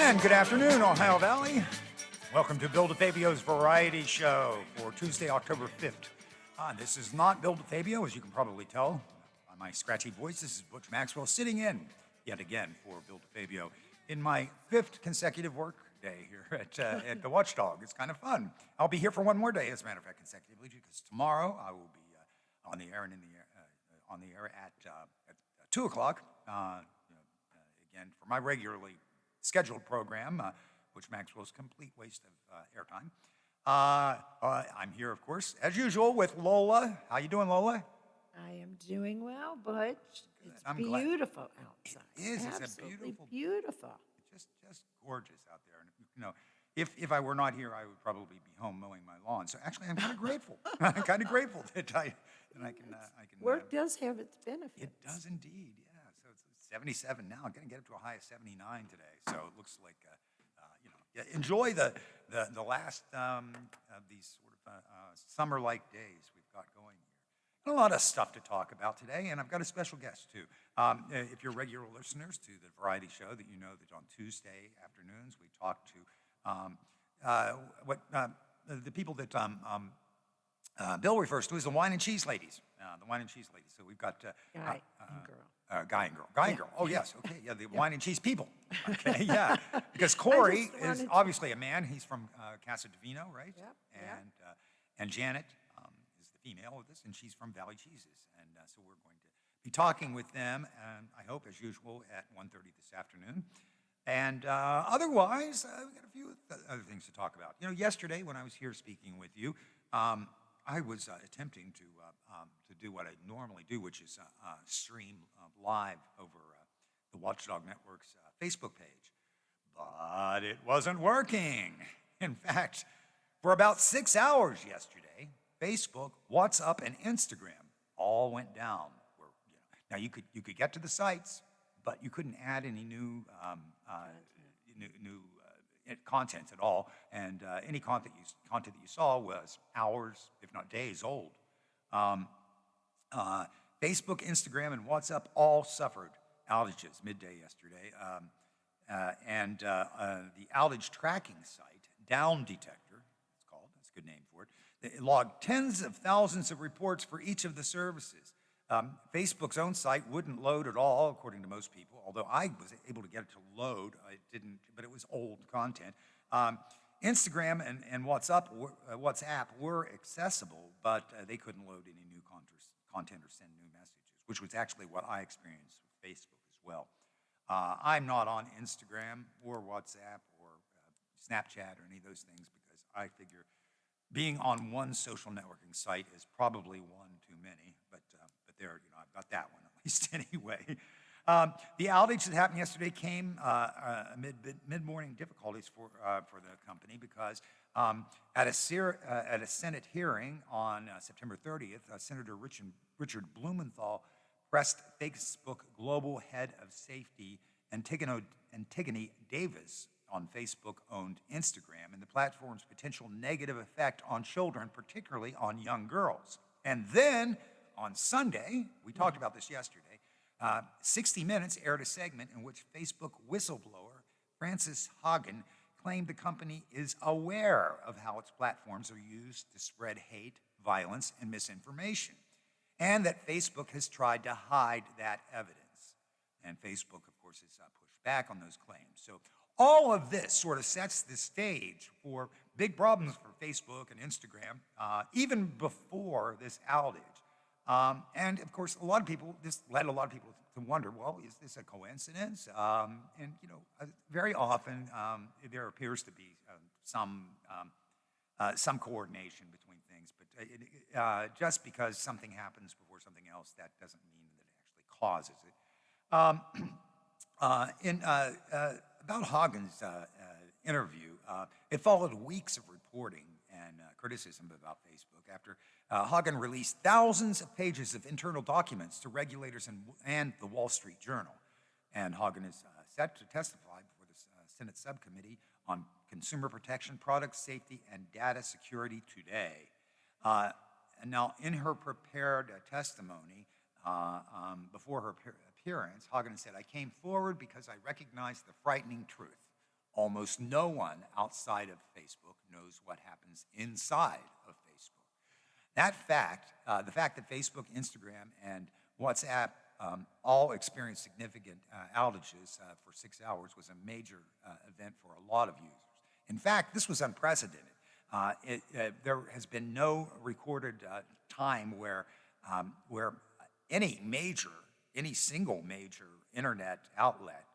And good afternoon, Ohio Valley. Welcome to Bill DeFabio's Variety Show for Tuesday, October 5th. This is not Bill DeFabio, as you can probably tell by my scratchy voice. This is Butch Maxwell sitting in yet again for Bill DeFabio in my 5th consecutive work day here at the Watchdog. It's kind of fun. I'll be here for one more day, as a matter of fact, consecutively, because tomorrow I will be on the air and on the air at 2 o'clock. Again, for my regularly scheduled program, which Maxwell's complete waste of airtime. I'm here, of course, as usual, with Lola. How you doing, Lola? I am doing well, Butch. It's I'm beautiful outside. It is. Absolutely It's a beautiful. just gorgeous out there. And you know, if I were not here, I would probably be home mowing my lawn. So actually, I'm kind of grateful. I'm kind of grateful that I can. Work does have its benefits. It does indeed. Yeah. So it's 77 now. I'm going to get up to a high of 79 today. So it looks like. Enjoy the last of these sort of summer-like days we've got going here. And a lot of stuff to talk about today, and I've got a special guest too. If you're regular listeners to the Variety Show, that you know that on Tuesday afternoons we talk to the people that Bill refers to as the wine and cheese ladies. The wine and cheese ladies. So we've got Guy and girl. Guy and girl. Oh, yes. Okay. Yeah, the wine and cheese people. Okay, yeah. Because Corey is obviously a man. He's from Casa Divino, right? Yep. And Janet is the female of this, and she's from Valley Cheeses. And so we're going to be talking with them, and I hope, as usual, at 1:30 this afternoon. And otherwise, we've got a few other things to talk about. You know, yesterday when I was here speaking with you, I was attempting to do what I normally do, which is stream live over the Watchdog Network's Facebook page. But it wasn't working. In fact, for about 6 hours yesterday, Facebook, WhatsApp, and Instagram all went down. Now you could get to the sites, but you couldn't add any new content at all, and any content that you saw was hours, if not days, old. Facebook, Instagram, and WhatsApp all suffered outages midday yesterday, and the outage tracking site, Down Detector, it's called, that's a good name for it, it logged tens of thousands of reports for each of the services. Facebook's own site wouldn't load at all, according to most people, although I was able to get it to load. It didn't, but it was old content. Instagram and WhatsApp were accessible, but they couldn't load any new content or send new messages, which was actually what I experienced with Facebook as well. I'm not on Instagram or WhatsApp or Snapchat or any of those things because I figure being on one social networking site is probably one too many, but there, I've got that one at least anyway. The outage that happened yesterday came amid mid-morning difficulties for the company because at a Senate hearing on September 30th, Senator Richard Blumenthal pressed Facebook Global Head of Safety Antigone Davis on Facebook-owned Instagram and the platform's potential negative effect on children, particularly on young girls. And then on Sunday, we talked about this yesterday, 60 Minutes aired a segment in which Facebook whistleblower Frances Haugen claimed the company is aware of how its platforms are used to spread hate, violence, and misinformation, and that Facebook has tried to hide that evidence. And Facebook, of course, has pushed back on those claims. So all of this sort of sets the stage for big problems for Facebook and Instagram, even before this outage. And of course, this led a lot of people to wonder, well, is this a coincidence? And very often there appears to be some coordination between things, but just because something happens before something else, that doesn't mean that it actually causes it. About Haugen's interview, it followed weeks of reporting and criticism about Facebook after Haugen released thousands of pages of internal documents to regulators and the Wall Street Journal. And Haugen is set to testify before the Senate Subcommittee on Consumer Protection, Product Safety, and Data Security today. And now, in her prepared testimony before her appearance, Haugen said, "I came forward because I recognized the frightening truth. Almost no one outside of Facebook knows what happens inside of Facebook. That fact, the fact that Facebook, Instagram, and WhatsApp all experienced significant outages for 6 hours was a major event for a lot of users. In fact, this was unprecedented. There has been no recorded time where any single major internet outlet,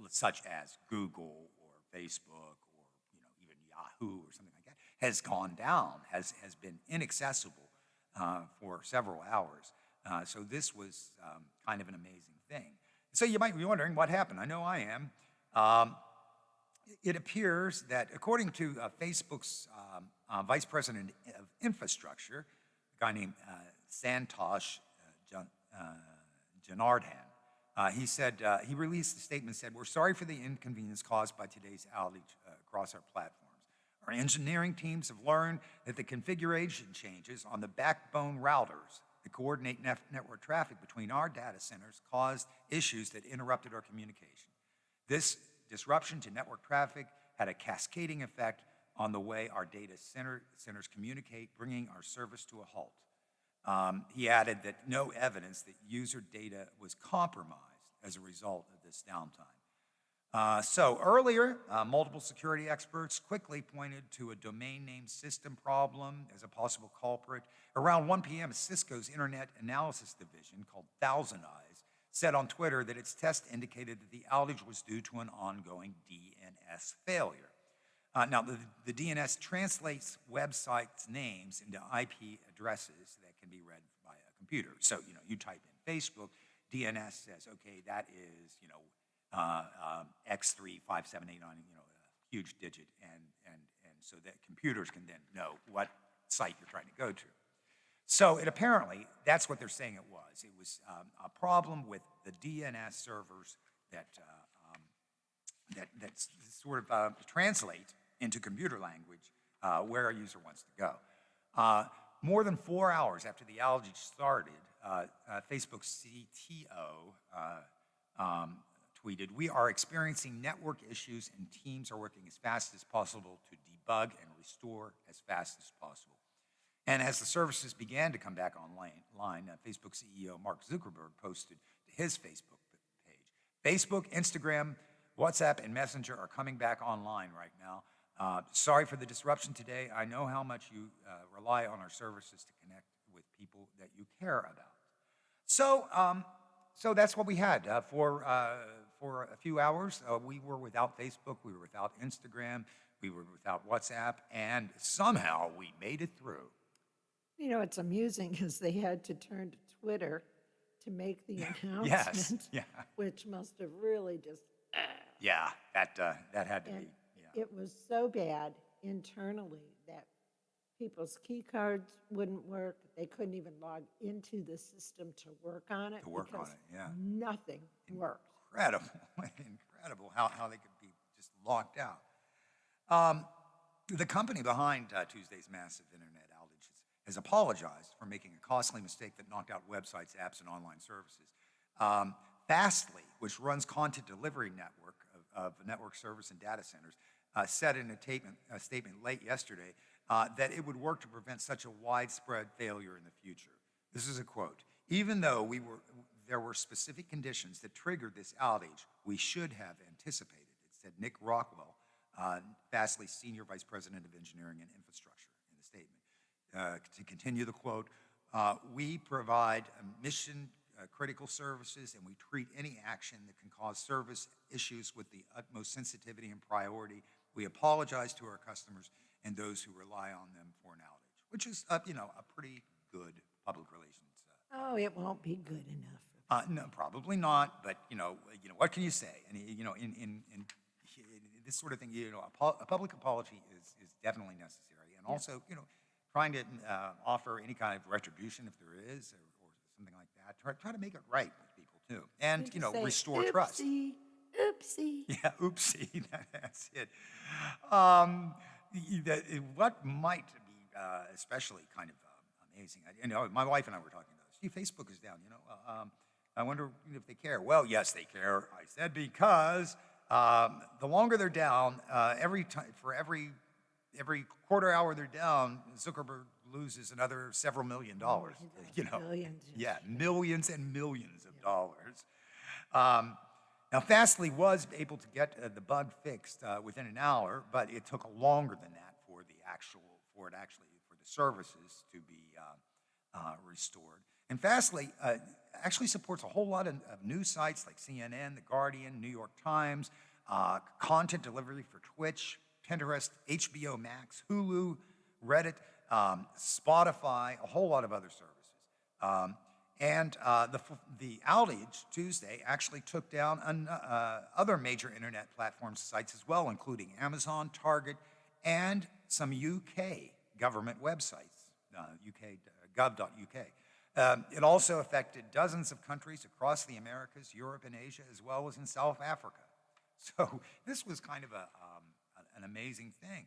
such as Google or Facebook or even Yahoo or something like that, has gone down, has been inaccessible for several hours. So this was kind of an amazing thing. So you might be wondering what happened. I know I am. It appears that according to Facebook's Vice President of Infrastructure, a guy named Santosh Janardhan, he said, he released a statement that said, "We're sorry for the inconvenience caused by today's outage across our platforms. Our engineering teams have learned that the configuration changes on the backbone routers that coordinate network traffic between our data centers caused issues that interrupted our communication. This disruption to network traffic had a cascading effect on the way our data centers communicate, bringing our service to a halt." He added that no evidence that user data was compromised as a result of this downtime. So earlier, multiple security experts quickly pointed to a domain name system problem as a possible culprit. Around 1 p.m., Cisco's Internet Analysis Division, called Thousand Eyes, said on Twitter that its test indicated that the outage was due to an ongoing DNS failure. Now, the DNS translates websites' names into IP addresses that can be read by a computer. So, you type in Facebook, DNS says, okay, that is, X35789, a huge digit, and so that computers can then know what site you're trying to go to. So apparently, that's what they're saying it was. It was a problem with the DNS servers that sort of translate into computer language where a user wants to go. More than 4 hours after the outage started, Facebook's CTO tweeted, "We are experiencing network issues and teams are working as fast as possible to debug and restore as fast as possible." And as the services began to come back online, Facebook CEO Mark Zuckerberg posted to his Facebook page, "Facebook, Instagram, WhatsApp, and Messenger are coming back online right now. Sorry for the disruption today. I know how much you rely on our services to connect with people that you care about." So that's what we had for a few hours. We were without Facebook, we were without Instagram, we were without WhatsApp, and somehow we made it through. It's amusing because they had to turn to Twitter to make the announcement, Yes, yeah. which must have really just. Yeah, that had to And be. Yeah. it was so bad internally that people's key cards wouldn't work. They couldn't even log into the system to work on it. To work on because it, yeah. Nothing worked. Incredible how they could be just locked out. The company behind Tuesday's massive internet outages has apologized for making a costly mistake that knocked out websites, apps, and online services. Fastly, which runs content delivery network of network service and data centers, said in a statement late yesterday that it would work to prevent such a widespread failure in the future. This is a quote: "Even though there were specific conditions that triggered this outage, we should have anticipated," it said Nick Rockwell, Fastly's Senior Vice President of Engineering and Infrastructure, in the statement. To continue the quote, "We provide mission-critical services, and we treat any action that can cause service issues with the utmost sensitivity and priority. We apologize to our customers and those who rely on them for an outage," which is, a pretty good public relations. Oh, it won't be good enough. No, probably not. But what can you say? And in this sort of thing, a public apology is definitely necessary, and also, trying to offer any kind of retribution if there is, or something like that. Try to make it right with people too, and Say, restore trust. Oopsie. Yeah, oopsie. That's it. What might be especially kind of amazing, my wife and I were talking about this. Gee, Facebook is down. I wonder if they care. Well, yes, they care. I said because The longer they're down, every time for every quarter hour they're down, Zuckerberg loses another several $1 million. You know, Billions. yeah, millions and millions of dollars. Now, Fastly was able to get the bug fixed within an hour, but it took longer than that for the services to be restored. And Fastly actually supports a whole lot of news sites like CNN, The Guardian, New York Times, content delivery for Twitch, Pinterest, HBO Max, Hulu, Reddit, Spotify, a whole lot of other services. The outage Tuesday actually took down other major internet platforms sites as well, including Amazon, Target, and some UK government websites, UK.gov.uk. It also affected dozens of countries across the Americas, Europe, and Asia, as well as in South Africa. So this was kind of an amazing thing.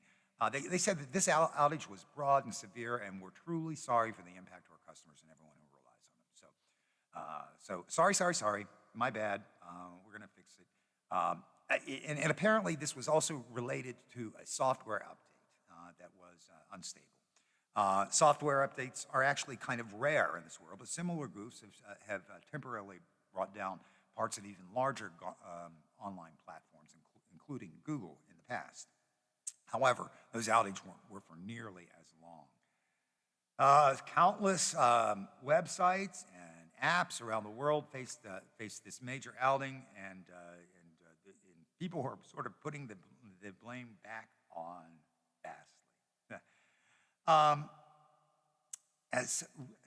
They said that this outage was broad and severe, and we're truly sorry for the impact to our customers and everyone who relies on them. So sorry, my bad. We're going to fix it. And apparently this was also related to a software update that was unstable. Software updates are actually kind of rare in this world, but similar groups have temporarily brought down parts of even larger online platforms, including Google in the past. However, those outages were for nearly as long. Countless websites and apps around the world faced this major outing, and people are sort of putting the blame back on Fastly.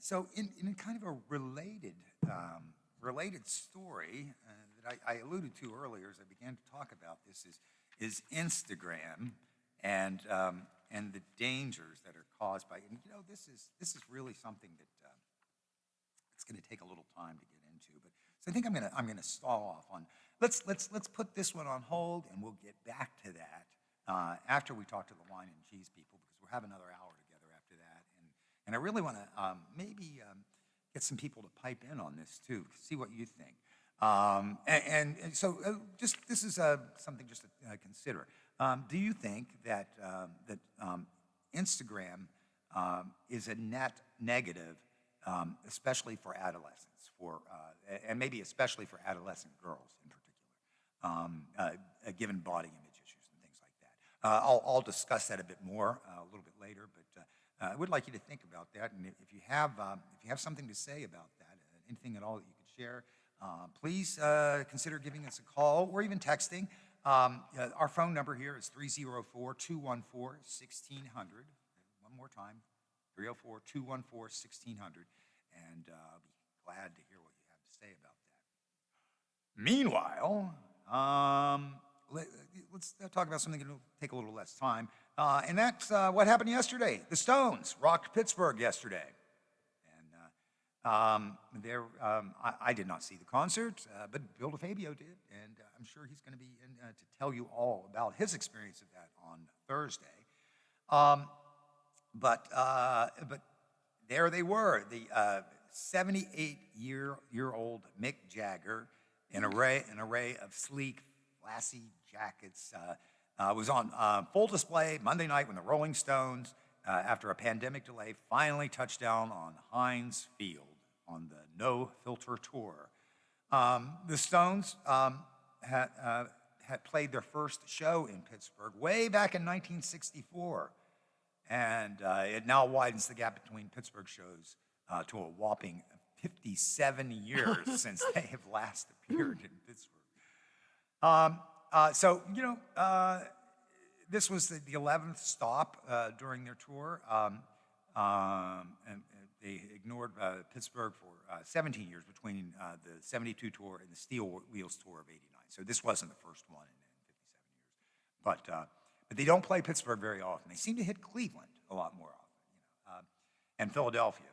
So in kind of a related story that I alluded to earlier as I began to talk about this is Instagram and the dangers that are caused by it. And this is really something that it's going to take a little time to get into. But so I think I'm gonna stall off on let's put this one on hold, and we'll get back to that after we talk to the wine and cheese people, because we'll have another hour together after that. And I really want to maybe get some people to pipe in on this too, see what you think. So this is something just to consider. Do you think that Instagram is a net negative, especially for adolescents, and maybe especially for adolescent girls in particular, given body image issues and things like that? I'll discuss that a bit more a little bit later, but I would like you to think about that. And if you have something to say about that, anything at all that you could share, please consider giving us a call or even texting. Our phone number here is 304-214-1600. One more time, 304-214-1600. And I'll be glad to hear what you have to say about that. Meanwhile, let's talk about something that will take a little less time. And that's what happened yesterday. The Stones rocked Pittsburgh yesterday. I did not see the concert, but Bill DeFabio did, and I'm sure he's going to be in to tell you all about his experience of that on Thursday. But there they were, the 78-year-old Mick Jagger, an array of sleek, flashy jackets, was on full display Monday night when the Rolling Stones, after a pandemic delay, finally touched down on Heinz Field on the No Filter Tour. The Stones had played their first show in Pittsburgh way back in 1964, and it now widens the gap between Pittsburgh shows to a whopping 57 years since they have last appeared in Pittsburgh. This was the 11th stop during their tour, and they ignored Pittsburgh for 17 years between the 72 tour and the Steel Wheels tour of 89. So this wasn't the first one in 57 years. But they don't play Pittsburgh very often. They seem to hit Cleveland a lot more often, and Philadelphia.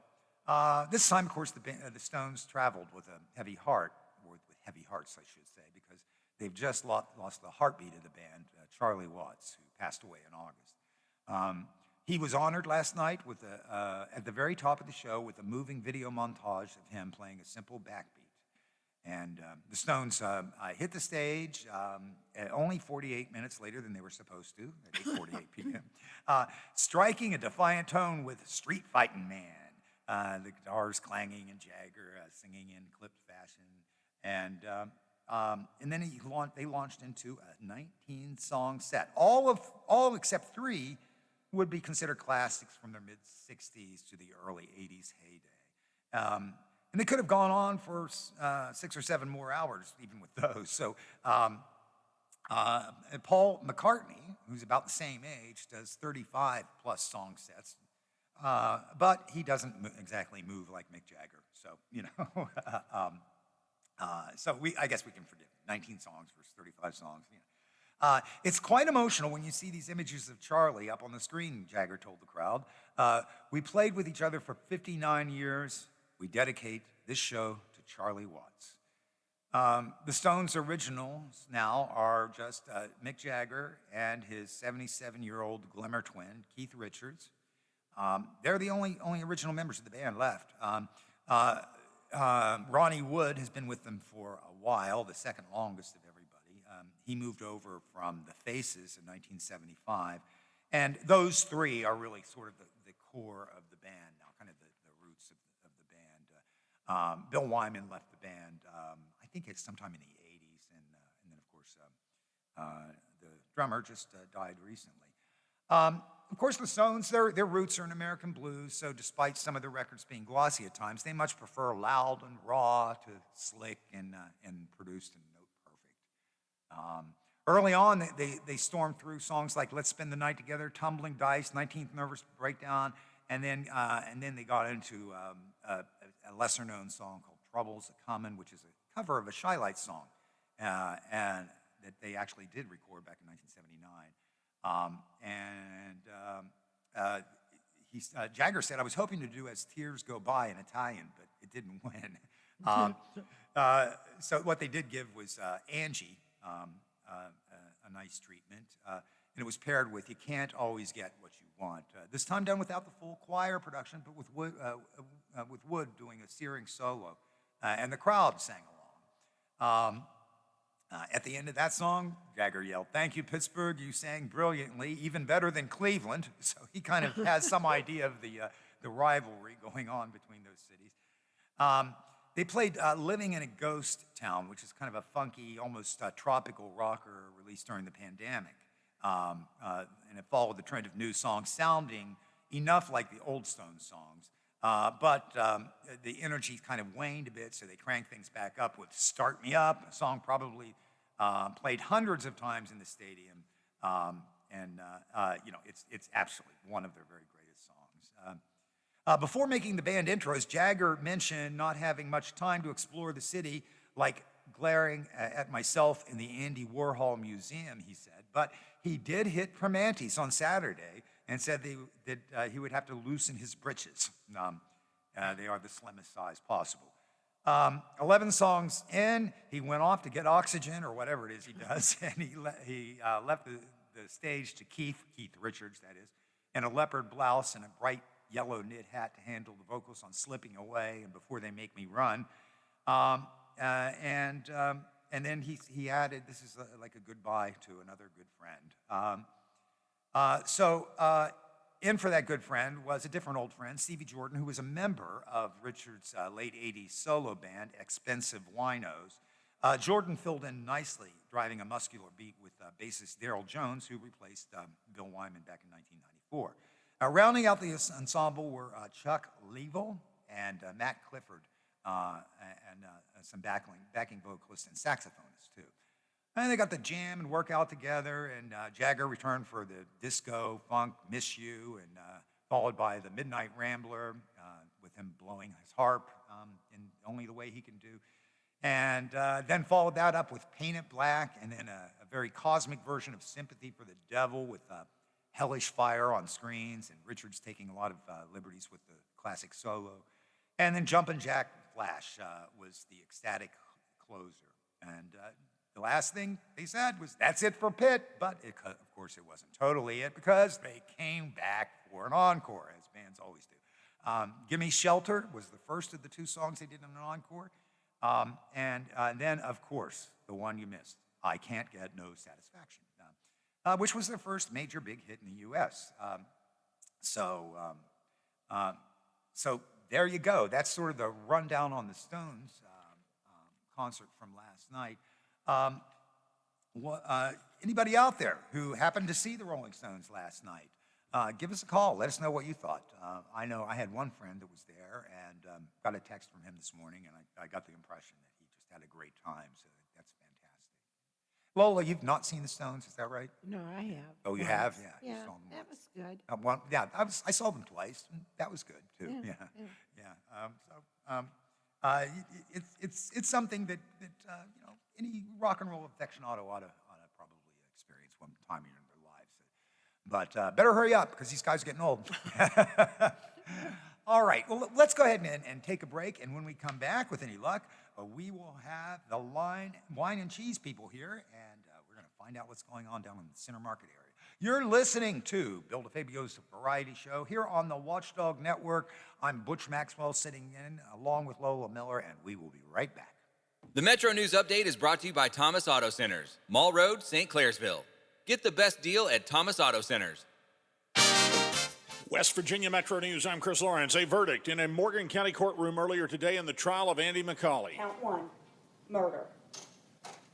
This time, of course, the Stones traveled with a heavy heart, or with heavy hearts, I should say, because they've just lost the heartbeat of the band, Charlie Watts, who passed away in August. He was honored last night at the very top of the show with a moving video montage of him playing a simple backbeat. And the Stones hit the stage at only 48 minutes later than they were supposed to, at 8:48 p.m., striking a defiant tone with Street Fighting Man, the guitars clanging and Jagger singing in clipped fashion. And then they launched into a 19-song set. All except 3 would be considered classics from their mid-'60s to the early '80s heyday. And they could have gone on for 6 or 7 more hours, even with those. So Paul McCartney, who's about the same age, does 35-plus song sets. But he doesn't exactly move like Mick Jagger. So, I guess we can forgive him. 19 songs versus 35 songs. It's quite emotional when you see these images of Charlie up on the screen, Jagger told the crowd. We played with each other for 59 years. We dedicate this show to Charlie Watts. The Stones' originals now are just Mick Jagger and his 77-year-old Glimmer twin, Keith Richards. They're the only original members of the band left. Ronnie Wood has been with them for a while, the second longest of everybody. He moved over from the Faces in 1975. And those 3 are really sort of the core of the band now, kind of the roots of the band. Bill Wyman left the band, I think it's sometime in the '80s. And then, of course, the drummer just died recently. Of course, the Stones, their roots are in American blues, so despite some of the records being glossy at times, they much prefer loud and raw to slick and produced and note perfect. Early on, they stormed through songs like Let's Spend the Night Together, Tumbling Dice, 19th Nervous Breakdown, and then they got into a lesser-known song called Trouble's a Comin', which is a cover of a Shy Lights song, and that they actually did record back in 1979. Jagger said, I was hoping to do As Tears Go By in Italian, but it didn't win. So what they did give was Angie, a nice treatment. And it was paired with You Can't Always Get What You Want. This time done without the full choir production, but with Wood doing a searing solo. And the crowd sang along. At the end of that song, Jagger yelled, "Thank you, Pittsburgh. You sang brilliantly, even better than Cleveland." So he kind of has some idea of the rivalry going on between those cities. They played Living in a Ghost Town, which is kind of a funky, almost tropical rocker released during the pandemic. And it followed the trend of new songs sounding enough like the old Stones songs. But the energy kind of waned a bit, so they cranked things back up with Start Me Up, a song probably played hundreds of times in the stadium. It's absolutely one of their very greatest songs. Before making the band intros, Jagger mentioned not having much time to explore the city, like glaring at myself in the Andy Warhol Museum, he said. But he did hit Primanti's on Saturday and said that he would have to loosen his britches. They are the slimmest size possible. 11 songs in, he went off to get oxygen or whatever it is he does, and he left the stage to Keith Richards, that is, in a leopard blouse and a bright yellow knit hat to handle the vocals on Slipping Away and Before They Make Me Run. And then he added, this is like a goodbye to another good friend. In for that good friend was a different old friend, Stevie Jordan, who was a member of Richard's late '80s solo band, Expensive Winos. Jordan filled in nicely, driving a muscular beat with bassist Darryl Jones, who replaced Bill Wyman back in 1994. Rounding out the ensemble were Chuck Leavell and Matt Clifford, and some backing vocalists and saxophonists, too. And they got the jam and workout together, and Jagger returned for the disco, funk, Miss You, and followed by the Midnight Rambler, with him blowing his harp in only the way he can do. And then followed that up with Paint It Black, and then a very cosmic version of Sympathy for the Devil with hellish fire on screens, and Richards taking a lot of liberties with the classic solo. And then Jumpin' Jack Flash was the ecstatic closer. And the last thing they said was, that's it for Pitt, but of course it wasn't totally it, because they came back for an encore, as bands always do. Gimme Shelter was the first of the 2 songs they did in an encore. And then, of course, the one you missed, I Can't Get No Satisfaction, which was their first major big hit in the U.S. So there you go. That's sort of the rundown on the Stones concert from last night. Anybody out there who happened to see the Rolling Stones last night, give us a call. Let us know what you thought. I know I had one friend that was there and got a text from him this morning, and I got the impression that he just had a great time, so that's fantastic. Lola, you've not seen the Stones, is that right? No, I have. Oh, you have? Yeah. You Yeah, saw them that once. was good. Well, yeah, I saw them twice, and that was good, too. Yeah, Yeah. yeah. It's something that any rock and roll aficionado ought to probably experience one time in their lives. But better hurry up because these guys are getting old. All right, well, let's go ahead and take a break. And when we come back, with any luck, we will have the wine and cheese people here, and we're going to find out what's going on down in the Center Market area. You're listening to Bill DeFabio's Variety Show here on the Watchdog Network. I'm Butch Maxwell sitting in along with Lola Miller, and we will be right back. The Metro News Update is brought to you by Thomas Auto Centers, Mall Road, St. Clairsville. Get the best deal at Thomas Auto Centers. West Virginia Metro News, I'm Chris Lawrence. A verdict in a Morgan County courtroom earlier today in the trial of Andy McCauley. Count one, murder.